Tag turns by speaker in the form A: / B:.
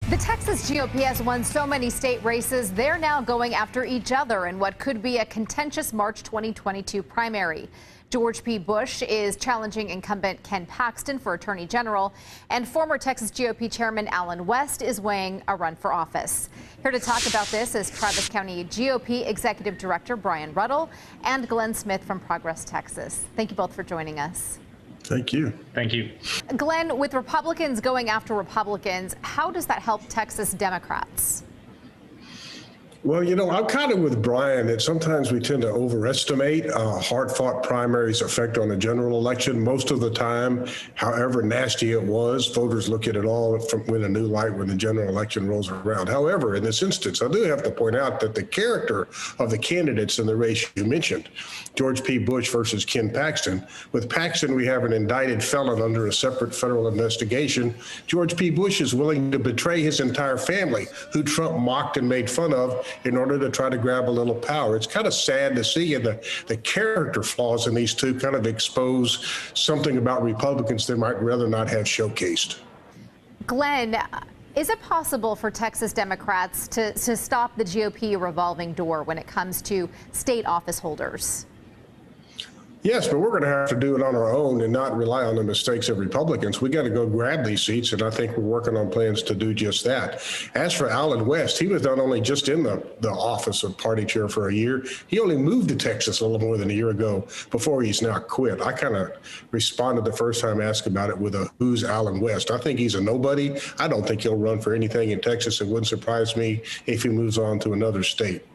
A: The Texas GOP has won so many state races, they're now going after each other in what could be a contentious March 2022 primary. George P. Bush is challenging incumbent Ken Paxton for Attorney General, and former Texas GOP Chairman Allen West is weighing a run for office. Here to talk about this is Travis County GOP Executive Director Brian Ruddle and Glenn Smith from Progress, Texas. Thank you both for joining us.
B: Thank you.
C: Thank you.
A: Glenn, with Republicans going after Republicans, how does that help Texas Democrats?
B: Well, I'm kind of with Brian that sometimes we tend to overestimate hard-fought primaries' effect on the general election. Most of the time, however nasty it was, voters look at it all with a new light when the general election rolls around. However, in this instance, I do have to point out that the character of the candidates in the race you mentioned, George P. Bush versus Ken Paxton. With Paxton, we have an indicted felon under a separate federal investigation. George P. Bush is willing to betray his entire family, who Trump mocked and made fun of, in order to try to grab a little power. It's kind of sad to see, and the character flaws in these two kind of expose something about Republicans they might rather not have showcased.
A: Glenn, is it possible for Texas Democrats to stop the GOP revolving door when it comes to state office holders?
B: Yes, but we're going to have to do it on our own and not rely on the mistakes of Republicans. We got to go grab these seats, and I think we're working on plans to do just that. As for Allen West, he was not only just in the office of party chair for a year, he only moved to Texas a little more than a year ago before he's now quit. I kind of responded the first time asked about it with a who's Allen West. I think he's a nobody. I don't think he'll run for anything in Texas. It wouldn't surprise me if he moves on to another state.